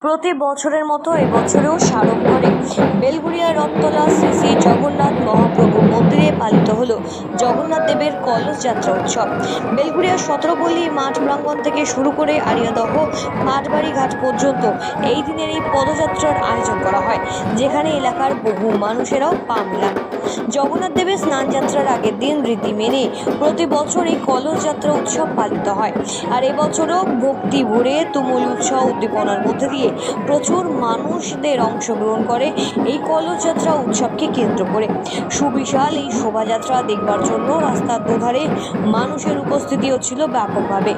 প্রতি বছরের মতো এবছরেও সাড়ম্বরে বেলঘরিয়া রথতলা শ্রী শ্রী জগন্নাথ মহাপ্রভু মন্দিরে পালিত হলো জগন্নাথ দেবের কলস যাত্রা উৎসব। বেলঘরিয়া 17 পল্লী মাঠ প্রাঙ্গণ থেকে শুরু করে আরিয়াদহ মাঠবাড়ি ঘাট পর্যন্ত এই দিনের এই পদযাত্রার আয়োজন করা হয়, যেখানে এলাকার বহু মানুষেরাও পা মেলান। জগন্নাথ দেবের স্নান যাত্রার আগের দিন রীতি মেনে প্রতি বছর এই কলস যাত্রা উৎসব পালিত হয়। আর এবছরও ভক্তি ভরে তুমুল উৎসাহ উদ্দীপনার মধ্যে দিয়ে প্রচুর মানুষদের অংশগ্রহণ করে এই কলস যাত্রা উৎসবকে কেন্দ্র করে। সুবিশাল এই শোভাযাত্রা দেখবার জন্য রাস্তার দুধারে মানুষের উপস্থিতিও ছিল ব্যাপকভাবে।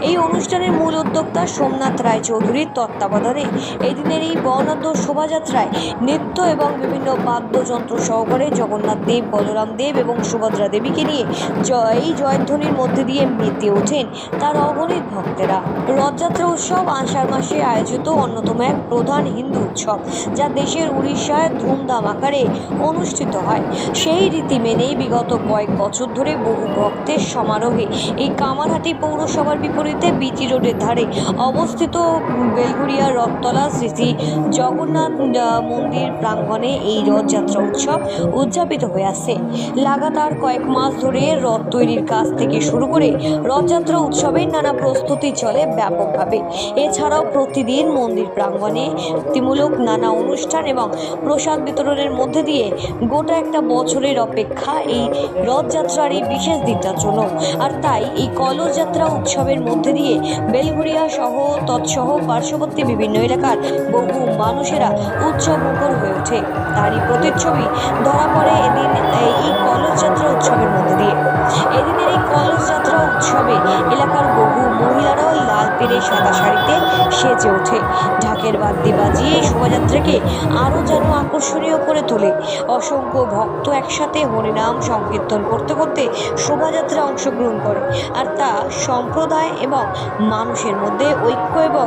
এই অনুষ্ঠানের মূল উদ্যোক্তা সোমনাথ রায়চৌধুরীর তত্ত্বাবধানে এদিনের এই বর্ণাঢ্য শোভাযাত্রায় নৃত্য এবং বিভিন্ন বাদ্যযন্ত্র সহকারে জগন্নাথ দেব, বলরাম দেব এবং সুভদ্রা দেবীকে নিয়ে এই জয়ধ্বনির মধ্যে দিয়ে মেতে ওঠেন তার অগণিত ভক্তেরা। রথযাত্রা উৎসব আষাঢ় মাসে আয়োজিত অন্যতম এক প্রধান হিন্দু উৎসব, যা দেশের উড়িষ্যায় ধুমধাম আকারে অনুষ্ঠিত হয়। সেই রীতি মেনেই বিগত কয়েক বছর ধরে বহু ভক্তের সমারোহে এই কামারহাটি পৌরসভার বিপরীতে বিটি রোডের ধারে অবস্থিত বেলঘরিয়া রথতলা শ্রী শ্রী জগন্নাথ মন্দির প্রাঙ্গণে এই রথযাত্রা উৎসব উদযাপিত হয়ে আসছে। লাগাতার কয়েক মাস ধরে রথ তৈরির কাজ থেকে শুরু করে রথযাত্রা উৎসবের নানা প্রস্তুতি চলে ব্যাপকভাবে। এছাড়াও প্রতিদিন মন্দির প্রাঙ্গণে ভক্তিমূলক নানা অনুষ্ঠান এবং প্রসাদ বিতরণের মধ্যে দিয়ে গোটা একটা বছরের অপেক্ষা এই রথযাত্রার এই বিশেষ দিনটার জন্য। আর তাই এই কলস যাত্রা উৎসবের মধ্যে দিয়ে বেলঘরিয়া সহ তৎসহ পার্শ্ববর্তী বিভিন্ন এলাকার বহু মানুষেরা উৎসবমুখর হয়ে ওঠে। তারই প্রতিচ্ছবি ধরা পড়ে এদিন এই কলস যাত্রা উৎসবের মধ্যে দিয়ে। এদিনের এই কলস যাত্রা উৎসবে এলাকার বহু মহিলারাও লাল পেরে সাদা শাড়িতে সেজে ওঠে। ঢাকের বাদ্যি বাজিয়ে শোভাযাত্রাকে আরও যেন আকর্ষণীয় করে তোলে। অসংখ্য ভক্ত একসাথে হরিনাম সংকীর্তন করতে করতে শোভাযাত্রা অংশগ্রহণ করে, আর তা সম্প্রদায় এবং মানুষের মধ্যে ঐক্য এবং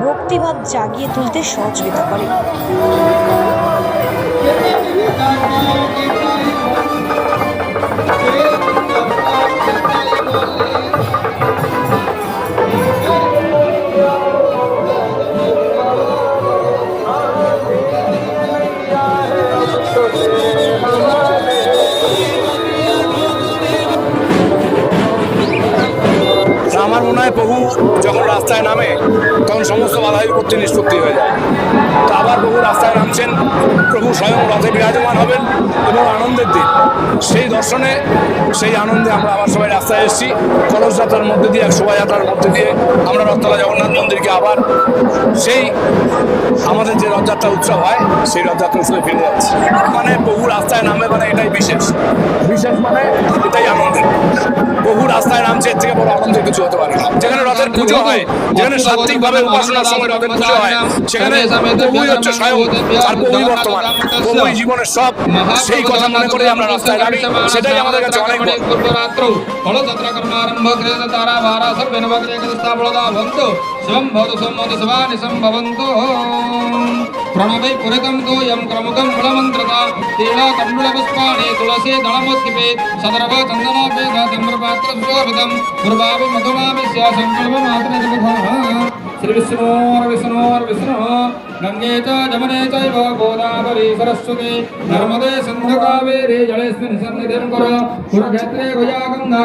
ভক্তিভাব জাগিয়ে তুলতে সহযোগিতা করে। আমার মনে হয় প্রভু যখন রাস্তায় নামে তখন সমস্ত বাধা বিপত্তি নিষ্পত্তি হয়ে যায়। তো আবার প্রভু রাস্তায় নামছেন, প্রভু স্বয়ং রথে বিরাজমান হবেন এবং আনন্দের দিন। সেই দর্শনে, সেই আনন্দে আমরা আবার সবাই রাস্তায় এসেছি। কলস যাত্রার মধ্যে দিয়ে, এক শোভাযাত্রার মধ্যে দিয়ে আমরা রথতলা জগন্নাথ মন্দিরকে আবার সেই আমাদের যে রথযাত্রা উৎসব হয় সেই রথযাত্রা উৎসবে ফিরে যাচ্ছি। মানে প্রভু রাস্তায় নামবে মানে এটাই বিশেষ মানে এটাই আনন্দের। প্রভু রাস্তায় নামছে, এর থেকে বড় আনন্দের কিছু হতে পারে না। যেখানে রথের পুজো হয়, যেখানে সাত্ত্বিকভাবে উপাসনার সময় রথের পুজো হয়, সেখানে প্রভুই হচ্ছে স্বয়ং, আর প্রভুই বর্তমান, প্রভুই জীবনের সব। সেই কথা মনে করে আমরা রাস্তায় নামি, সেটাই আমাদের কাছে অনেক प्रणवै पुरितं तोयं क्रमुकं फलमन्त्रता तेला कण्डुलपुष्पाणि तुलसी दलमुत्किपे सदर्भ चन्दनाभेद धूम्रपात्रशोभितं गुरुभावि मधुमाविश्य सङ्कल्पमात्रजपथः श्रीविष्णोर्विष्णोर्विष्णुः गङ्गे च जमुने चैव गोदावरी सरस्वती नर्मदे सिन्धु कावेरी जलेऽस्मिन् सन्निधिं कुरु कुरुक्षेत्रे गया गङ्गा